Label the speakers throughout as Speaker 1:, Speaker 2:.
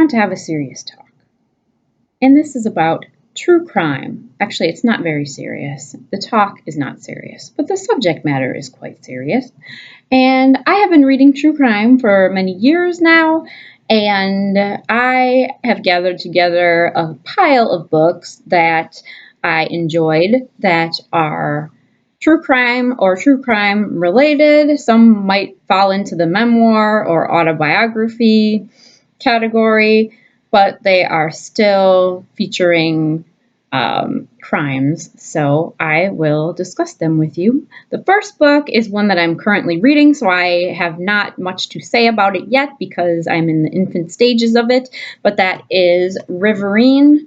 Speaker 1: want to have a serious talk. And this is about true crime. Actually, it's not very serious. The talk is not serious, but the subject matter is quite serious. And I have been reading true crime for many years now, and I have gathered together a pile of books that I enjoyed that are true crime or true crime related. Some might fall into the memoir or autobiography category, but they are still featuring crimes, so I will discuss them with you. The first book is one that I'm currently reading, so I have not much to say about it yet because I'm in the infant stages of it, but that is Riverine,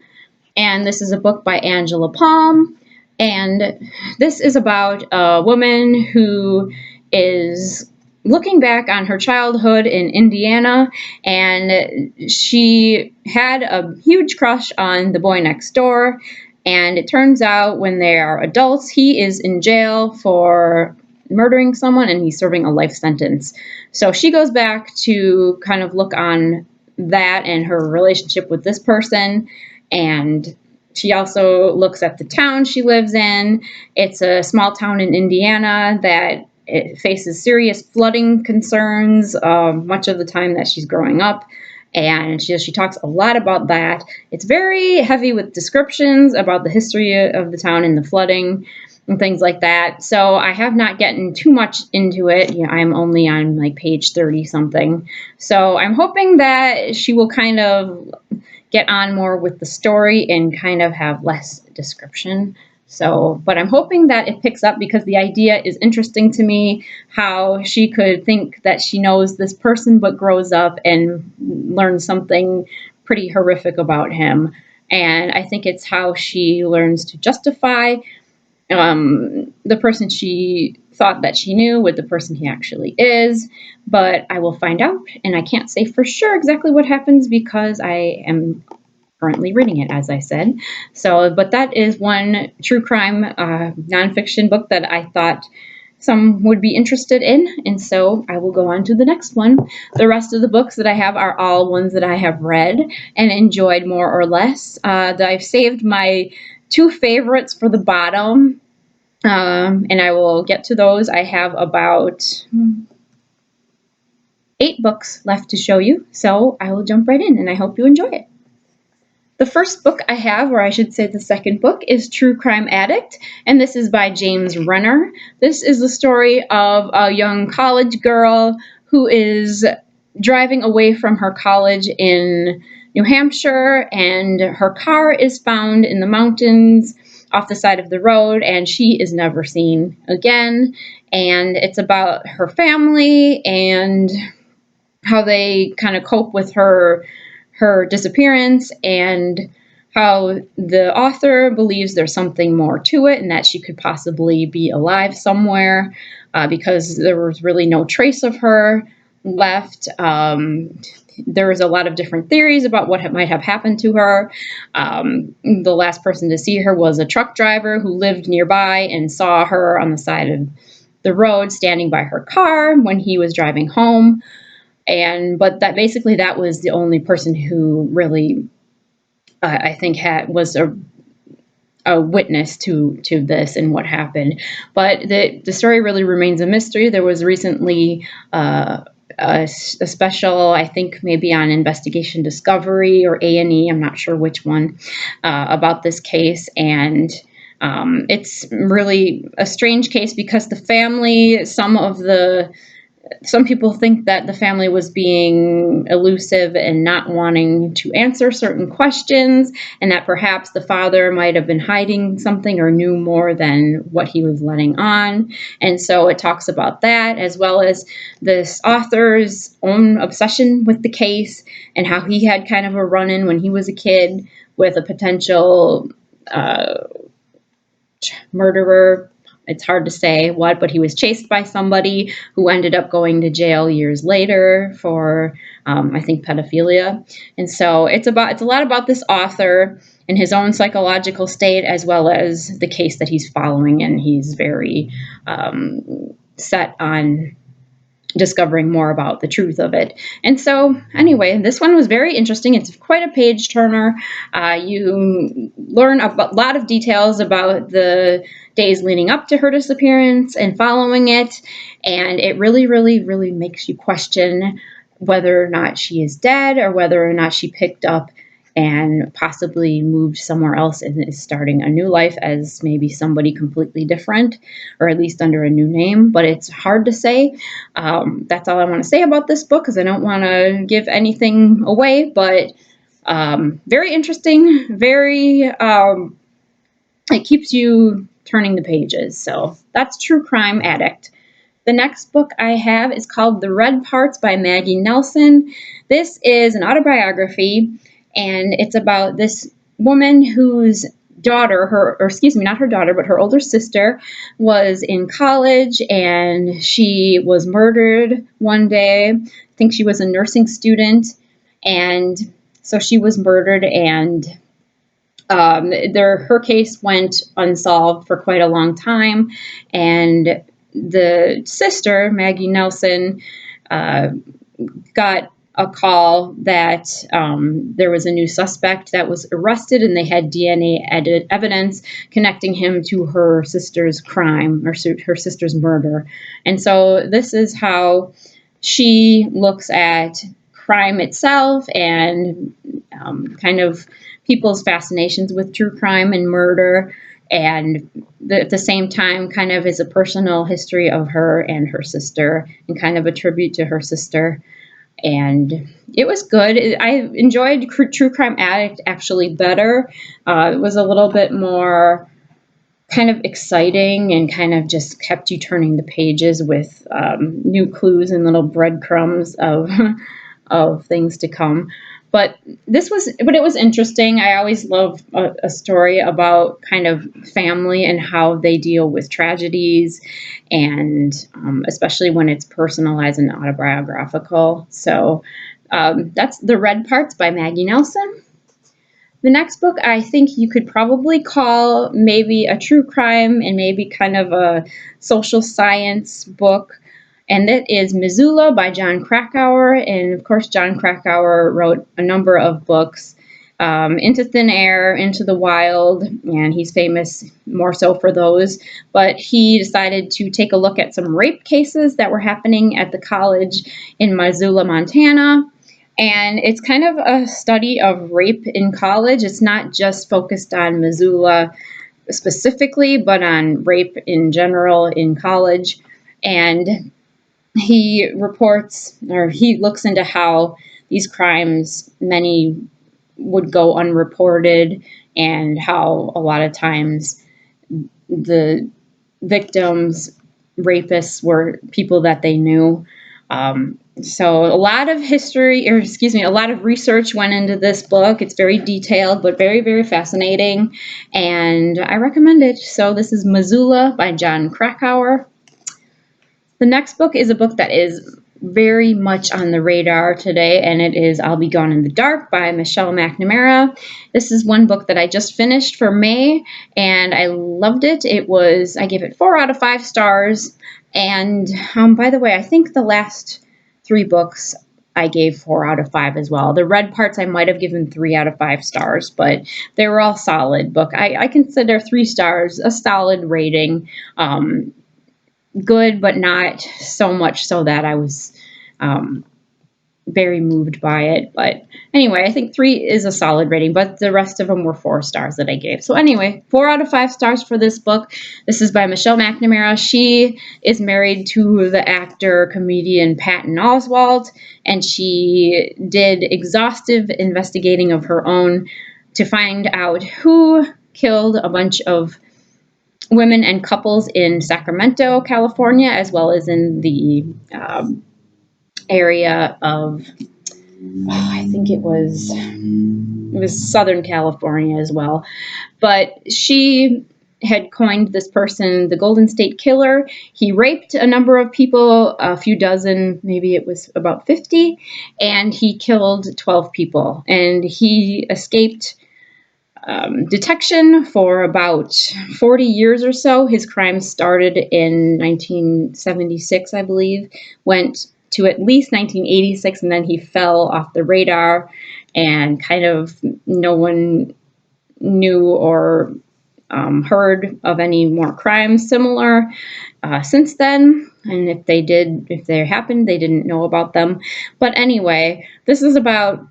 Speaker 1: and this is a book by Angela Palm, and this is about a woman who is looking back on her childhood in Indiana, and she had a huge crush on the boy next door. And it turns out when they are adults, he is in jail for murdering someone and he's serving a life sentence. So she goes back to kind of look on that and her relationship with this person. And she also looks at the town she lives in. It's a small town in Indiana that it faces serious flooding concerns much of the time that she's growing up. And she talks a lot about that. It's very heavy with descriptions about the history of the town and the flooding and things like that. So I have not gotten too much into it. I'm only on like page 30 something. So I'm hoping that she will kind of get on more with the story and kind of have less description. So, but I'm hoping that it picks up because the idea is interesting to me, how she could think that she knows this person but grows up and learns something pretty horrific about him. And I think it's how she learns to justify the person she thought that she knew with the person he actually is. But I will find out, and I can't say for sure exactly what happens because I am currently reading it, as I said. So, but that is one true crime nonfiction book that I thought some would be interested in, and so I will go on to the next one. The rest of the books that I have are all ones that I have read and enjoyed more or less. I've saved my two favorites for the bottom, and I will get to those. I have about 8 books left to show you, so I will jump right in, and I hope you enjoy it. The first book I have, or I should say the second book, is True Crime Addict, and this is by James Renner. This is the story of a young college girl who is driving away from her college in New Hampshire, and her car is found in the mountains off the side of the road, and she is never seen again. And it's about her family and how they kind of cope with her disappearance, and how the author believes there's something more to it and that she could possibly be alive somewhere because there was really no trace of her left. There was a lot of different theories about what might have happened to her. The last person to see her was a truck driver who lived nearby and saw her on the side of the road standing by her car when he was driving home. But that was the only person who really, I think, was a witness to this and what happened. But the story really remains a mystery. There was recently a special, I think maybe on Investigation Discovery or A&E, I'm not sure which one, about this case. And it's really a strange case because the family, some people think that the family was being elusive and not wanting to answer certain questions, and that perhaps the father might have been hiding something or knew more than what he was letting on. And so it talks about that, as well as this author's own obsession with the case and how he had kind of a run-in when he was a kid with a potential murderer. It's hard to say what, but he was chased by somebody who ended up going to jail years later for, I think, pedophilia. And so it's a lot about this author and his own psychological state, as well as the case that he's following. And he's very set on discovering more about the truth of it. And so, anyway, this one was very interesting. It's quite a page turner. You learn a lot of details about the days leading up to her disappearance and following it, and it really, really, really makes you question whether or not she is dead or whether or not she picked up and possibly moved somewhere else and is starting a new life as maybe somebody completely different, or at least under a new name. But it's hard to say. That's all I want to say about this book, because I don't want to give anything away. But very interesting. It keeps you turning the pages. So that's True Crime Addict. The next book I have is called The Red Parts by Maggie Nelson. This is an autobiography, and it's about this woman whose daughter, not her daughter, but her older sister, was in college, and she was murdered one day. I think she was a nursing student, and so she was murdered, and her case went unsolved for quite a long time, and the sister, Maggie Nelson, got a call that there was a new suspect that was arrested, and they had DNA evidence connecting him to her sister's crime, or her sister's murder. And so this is how she looks at crime itself, and kind of people's fascinations with true crime and murder, and at the same time kind of is a personal history of her and her sister, and kind of a tribute to her sister. And it was good. I enjoyed True Crime Addict actually better. It was a little bit more kind of exciting, and kind of just kept you turning the pages with new clues and little breadcrumbs of of things to come. But it was interesting. I always love a story about kind of family and how they deal with tragedies, and especially when it's personalized and autobiographical. So that's The Red Parts by Maggie Nelson. The next book I think you could probably call maybe a true crime and maybe kind of a social science book, and that is Missoula by Jon Krakauer. And of course, Jon Krakauer wrote a number of books, Into Thin Air, Into the Wild, and he's famous more so for those. But he decided to take a look at some rape cases that were happening at the college in Missoula, Montana. And it's kind of a study of rape in college. It's not just focused on Missoula specifically, but on rape in general in college. And he looks into how these crimes, many would go unreported, and how a lot of times the victims, rapists, were people that they knew. So a lot of a lot of research went into this book. It's very detailed, but very, very fascinating, and I recommend it. So this is Missoula by Jon Krakauer. The next book is a book that is very much on the radar today, and it is I'll Be Gone in the Dark by Michelle McNamara. This is one book that I just finished for May, and I loved it. I gave it 4 out of 5 stars. And by the way, I think the last 3 books I gave 4 out of 5 as well. The Red Parts I might have given 3 out of 5 stars, but they were all solid book. I consider 3 stars a solid rating. Good, but not so much so that I was very moved by it. But anyway, I think 3 is a solid rating, but the rest of them were 4 stars that I gave. So anyway, 4 out of 5 stars for this book. This is by Michelle McNamara. She is married to the actor, comedian Patton Oswalt, and she did exhaustive investigating of her own to find out who killed a bunch of women and couples in Sacramento, California, as well as in the area of, I think it was Southern California as well. But she had coined this person the Golden State Killer. He raped a number of people, a few dozen, maybe it was about 50, and he killed 12 people. And he escaped detection for about 40 years or so. His crimes started in 1976, I believe, went to at least 1986, and then he fell off the radar, and kind of no one knew or heard of any more crimes similar since then. And if they happened, they didn't know about them. But anyway, this is about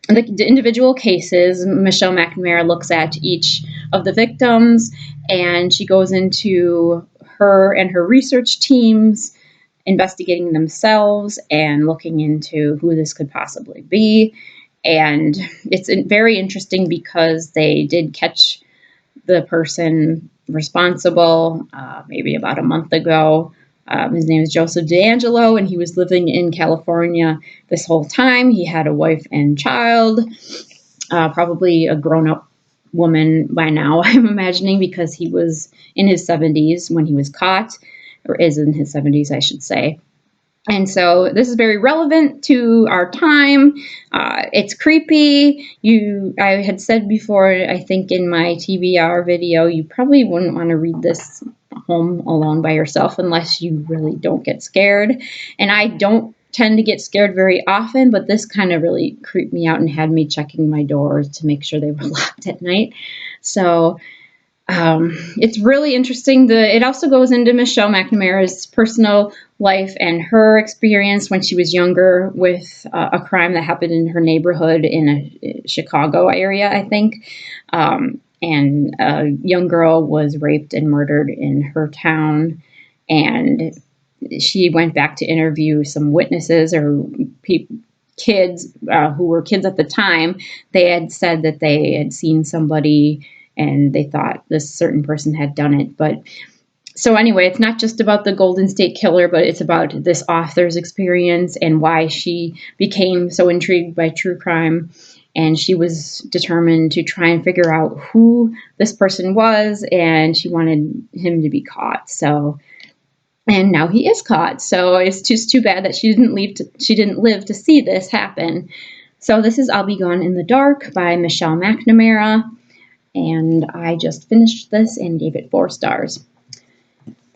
Speaker 1: the individual cases. Michelle McNamara looks at each of the victims, and she goes into her and her research teams investigating themselves and looking into who this could possibly be. And it's very interesting because they did catch the person responsible maybe about a month ago. His name is Joseph DeAngelo, and he was living in California this whole time. He had a wife and child, probably a grown-up woman by now, I'm imagining, because he was in his 70s when he was caught, or is in his 70s, I should say. And so this is very relevant to our time. It's creepy. I had said before, I think in my TBR video, you probably wouldn't want to read this home alone by yourself unless you really don't get scared. And I don't tend to get scared very often, but this kind of really creeped me out and had me checking my doors to make sure they were locked at night. So it's really interesting. It also goes into Michelle McNamara's personal life and her experience when she was younger with a crime that happened in her neighborhood in a Chicago area, I think. And a young girl was raped and murdered in her town. And she went back to interview some witnesses or kids who were kids at the time. They had said that they had seen somebody and they thought this certain person had done it. But so anyway, it's not just about the Golden State Killer, but it's about this author's experience and why she became so intrigued by true crime. And she was determined to try and figure out who this person was, and she wanted him to be caught. And now he is caught. So it's just too bad that she didn't live to see this happen. So this is I'll Be Gone in the Dark by Michelle McNamara. And I just finished this and gave it 4 stars.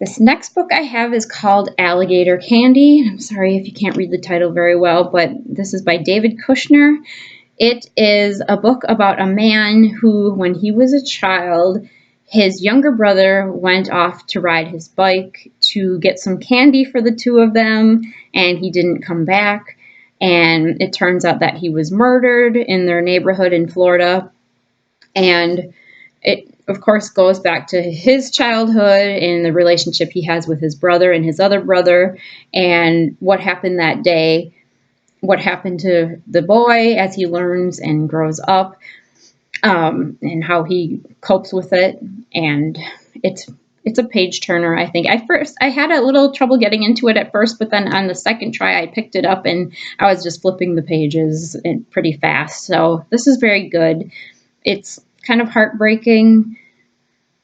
Speaker 1: This next book I have is called Alligator Candy. I'm sorry if you can't read the title very well, but this is by David Kushner. It is a book about a man who, when he was a child, his younger brother went off to ride his bike to get some candy for the two of them, and he didn't come back. And it turns out that he was murdered in their neighborhood in Florida. And it, of course, goes back to his childhood and the relationship he has with his brother and his other brother, and what happened that day, what happened to the boy as he learns and grows up, and how he copes with it. And it's a page turner, I think. I had a little trouble getting into it at first, but then on the second try, I picked it up and I was just flipping the pages pretty fast. So this is very good. It's kind of heartbreaking,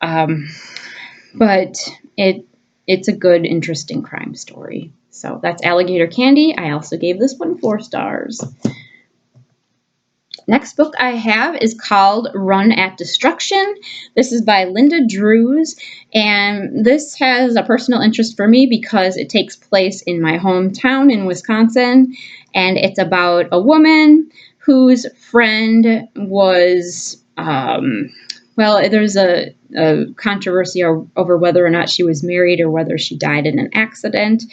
Speaker 1: but it's a good, interesting crime story. So that's Alligator Candy. I also gave this one 4 stars. Next book I have is called Run at Destruction. This is by Linda Drews, and this has a personal interest for me because it takes place in my hometown in Wisconsin, and it's about a woman whose friend was, there's a controversy over whether or not she was married or whether she died in an accident,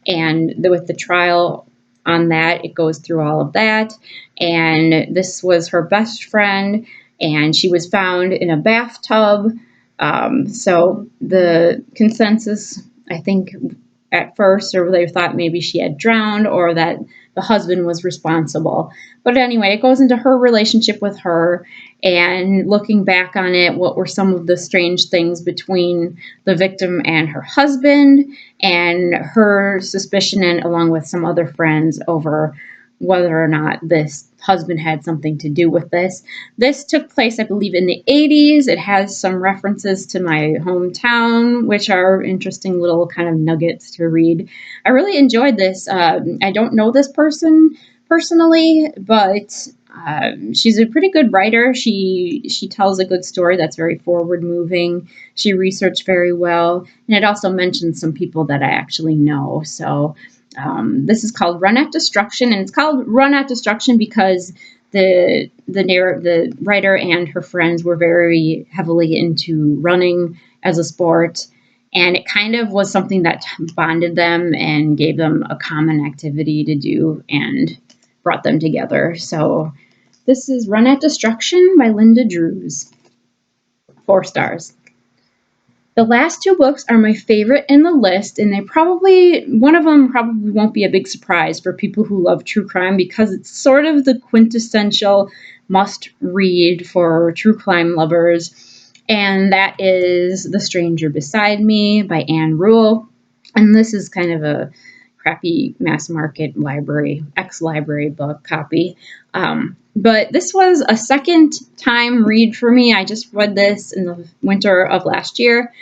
Speaker 1: and with the trial on that, it goes through all of that. And this was her best friend, and she was found in a bathtub. So the consensus, I think, at first, or they thought maybe she had drowned or that the husband was responsible. But anyway, it goes into her relationship with her, and looking back on it, what were some of the strange things between the victim and her husband, and her suspicion, and along with some other friends, over whether or not this husband had something to do with this. This took place, I believe, in the 80s. It has some references to my hometown, which are interesting little kind of nuggets to read. I really enjoyed this. I don't know this person personally, but She's a pretty good writer. She tells a good story that's very forward moving. She researched very well, and it also mentions some people that I actually know. So this is called Run at Destruction, and it's called Run at Destruction because the writer and her friends were very heavily into running as a sport, and it kind of was something that bonded them and gave them a common activity to do and brought them together. So this is Run at Destruction by Linda Drews. 4 stars. The last 2 books are my favorite in the list, and one of them probably won't be a big surprise for people who love true crime because it's sort of the quintessential must read for true crime lovers, and that is The Stranger Beside Me by Ann Rule. And this is kind of a crappy mass market library, ex-library book copy. But this was a second time read for me. I just read this in the winter of last year,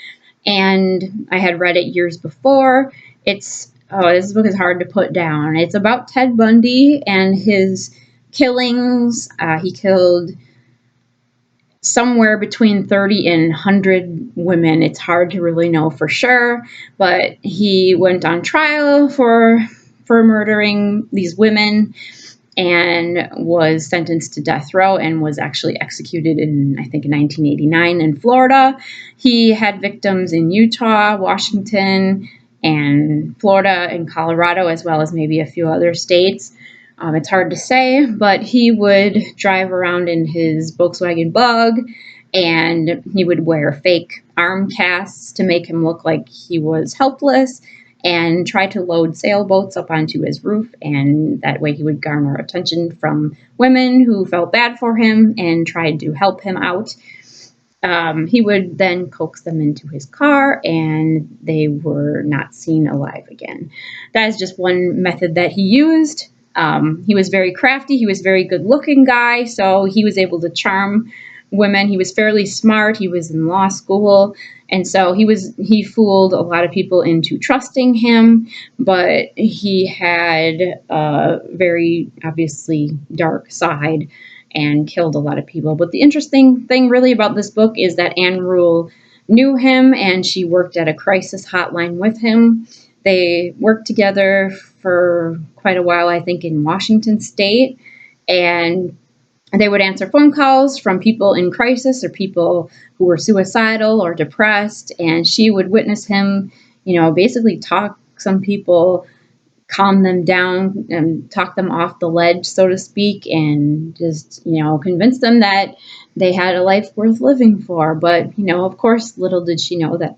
Speaker 1: and I had read it years before. This book is hard to put down. It's about Ted Bundy and his killings. He killed somewhere between 30 and 100 women. It's hard to really know for sure, but he went on trial for murdering these women and was sentenced to death row and was actually executed in, I think, 1989 in Florida. He had victims in Utah, Washington, and Florida and Colorado, as well as maybe a few other states. It's hard to say, but he would drive around in his Volkswagen Bug, and he would wear fake arm casts to make him look like he was helpless, and try to load sailboats up onto his roof, and that way he would garner attention from women who felt bad for him and tried to help him out. He would then coax them into his car, and they were not seen alive again. That is just one method that he used. He was very crafty. He was a very good-looking guy, so he was able to charm women. He was fairly smart. He was in law school, and so he fooled a lot of people into trusting him, but he had a very obviously dark side and killed a lot of people. But the interesting thing really about this book is that Ann Rule knew him, and she worked at a crisis hotline with him. They worked together for quite a while, I think, in Washington State, and they would answer phone calls from people in crisis or people who were suicidal or depressed, and she would witness him, basically talk some people, calm them down and talk them off the ledge, so to speak, and just, convince them that they had a life worth living for. But, of course, little did she know that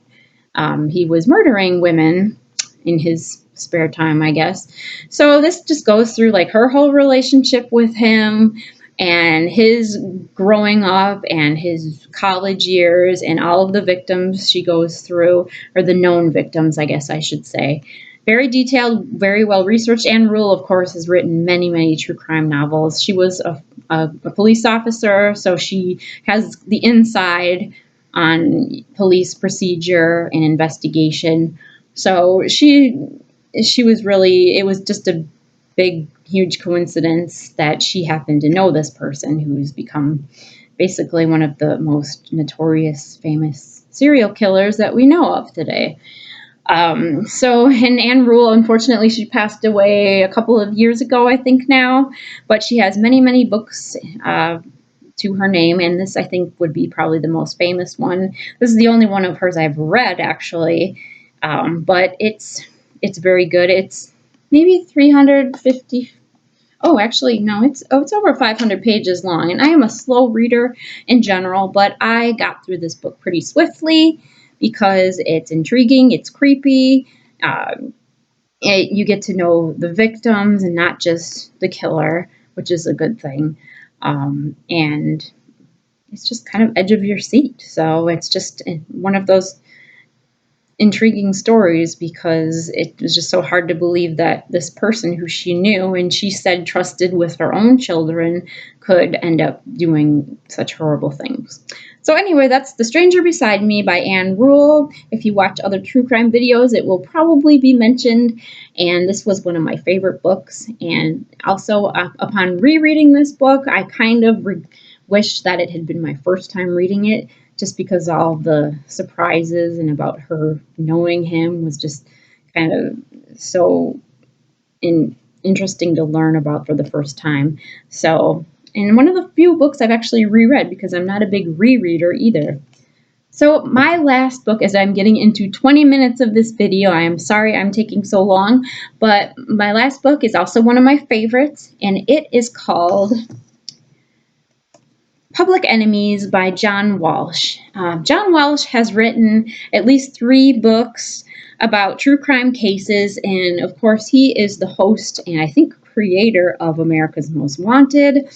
Speaker 1: he was murdering women in his spare time, I guess. So this just goes through like her whole relationship with him and his growing up and his college years and all of the victims she goes through, or the known victims, I guess I should say. Very detailed, very well researched. Ann Rule, of course, has written many, many true crime novels. She was a police officer, so she has the inside on police procedure and investigation. So she was really, it was just a big, huge coincidence that she happened to know this person who's become basically one of the most notorious, famous serial killers that we know of today. And Ann Rule, unfortunately, she passed away a couple of years ago, I think now, but she has many, many books to her name, and this, I think, would be probably the most famous one. This is the only one of hers I've read, actually, but it's very good. It's maybe 350. Oh, actually, no, it's over 500 pages long, and I am a slow reader in general, but I got through this book pretty swiftly because it's intriguing, it's creepy. You get to know the victims and not just the killer, which is a good thing. And it's just kind of edge of your seat. So it's just one of those intriguing stories because it was just so hard to believe that this person who she knew and she said trusted with her own children could end up doing such horrible things. So anyway, that's The Stranger Beside Me by Ann Rule. If you watch other true crime videos, it will probably be mentioned. And this was one of my favorite books. And also, upon rereading this book, I kind of wished that it had been my first time reading it, just because all the surprises and about her knowing him was just kind of so interesting to learn about for the first time. So, and one of the few books I've actually reread because I'm not a big rereader either. So my last book, as I'm getting into 20 minutes of this video, I am sorry I'm taking so long, but my last book is also one of my favorites, and it is called Public Enemies by John Walsh. John Walsh has written at least 3 books about true crime cases, and of course he is the host and I think creator of America's Most Wanted,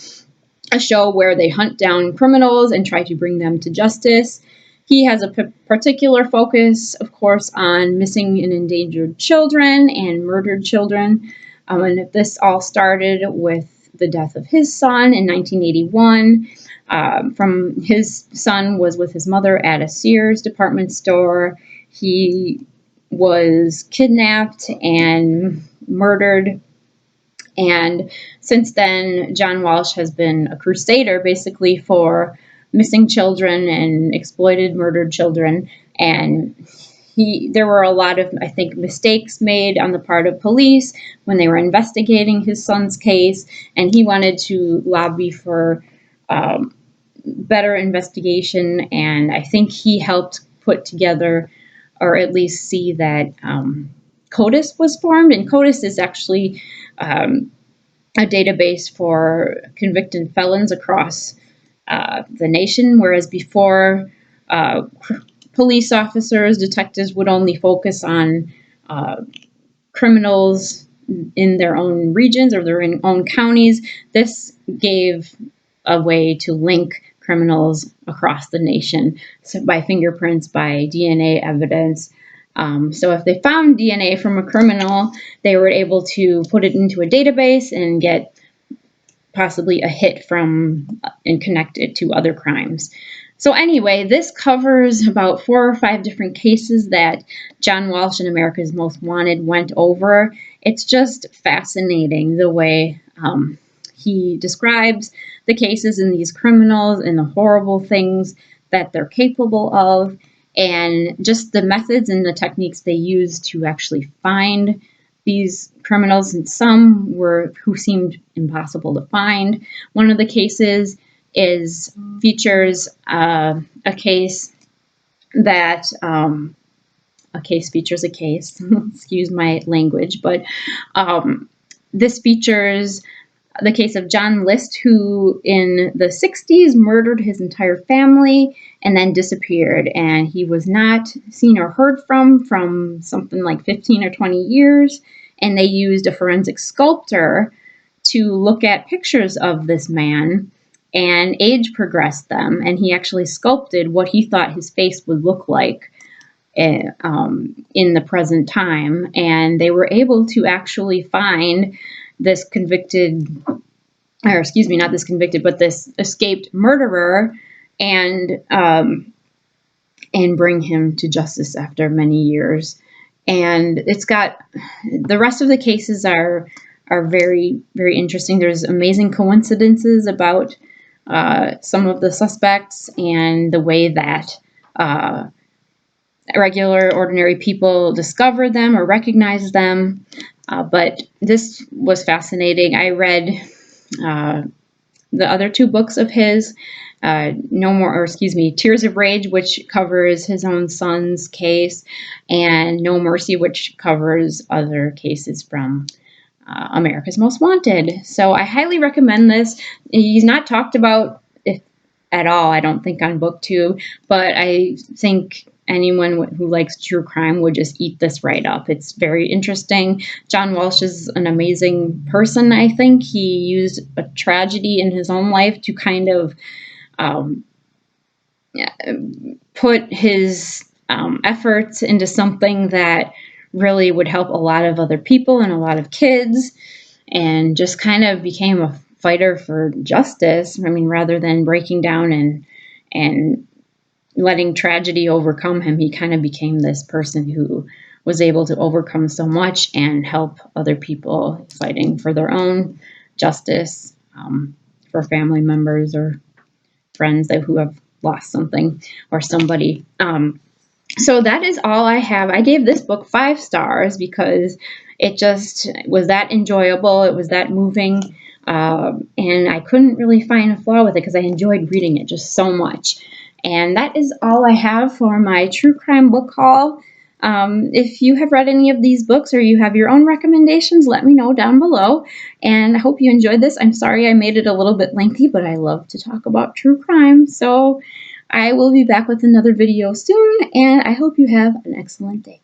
Speaker 1: a show where they hunt down criminals and try to bring them to justice. He has a particular focus, of course, on missing and endangered children and murdered children. And this all started with the death of his son in 1981. From his son was with his mother at a Sears department store. He was kidnapped and murdered. And since then, John Walsh has been a crusader basically for missing children and exploited, murdered children. And there were a lot of, I think, mistakes made on the part of police when they were investigating his son's case. And he wanted to lobby for better investigation. And I think he helped put together, or at least see that CODIS was formed. And CODIS is actually a database for convicted felons across the nation, whereas before police officers, detectives would only focus on criminals in their own regions or their own counties. This gave a way to link criminals across the nation, so by fingerprints, by DNA evidence. So if they found DNA from a criminal, they were able to put it into a database and get possibly a hit from and connect it to other crimes. So anyway, this covers about 4 or 5 different cases that John Walsh and America's Most Wanted went over. It's just fascinating the way he describes the cases and these criminals and the horrible things that they're capable of, and just the methods and the techniques they use to actually find these criminals, and some were who seemed impossible to find. One of the cases features a case that a case features a case. Excuse my language, but this features the case of John List, who in the 60s murdered his entire family and then disappeared. And he was not seen or heard from something like 15 or 20 years. And they used a forensic sculptor to look at pictures of this man and age progressed them. And he actually sculpted what he thought his face would look like in the present time. And they were able to actually find this convicted, or excuse me, not this convicted, but this escaped murderer, and bring him to justice after many years. And it's got, the rest of the cases are very, very interesting. There's amazing coincidences about some of the suspects and the way that regular, ordinary people discover them or recognize them. But this was fascinating. I read the other 2 books of his, Tears of Rage, which covers his own son's case, and No Mercy, which covers other cases from America's Most Wanted. So I highly recommend this. He's not talked about at all, I don't think, on book 2, but I think anyone who likes true crime would just eat this right up. It's very interesting. John Walsh is an amazing person, I think. He used a tragedy in his own life to kind of put his efforts into something that really would help a lot of other people and a lot of kids, and just kind of became a fighter for justice. I mean, rather than breaking down and letting tragedy overcome him, he kind of became this person who was able to overcome so much and help other people fighting for their own justice, for family members or friends who have lost something or somebody. So that is all I have. I gave this book 5 stars because it just was that enjoyable. It was that moving. And I couldn't really find a flaw with it because I enjoyed reading it just so much. And that is all I have for my true crime book haul. If you have read any of these books or you have your own recommendations, let me know down below. And I hope you enjoyed this. I'm sorry I made it a little bit lengthy, but I love to talk about true crime. So I will be back with another video soon, and I hope you have an excellent day.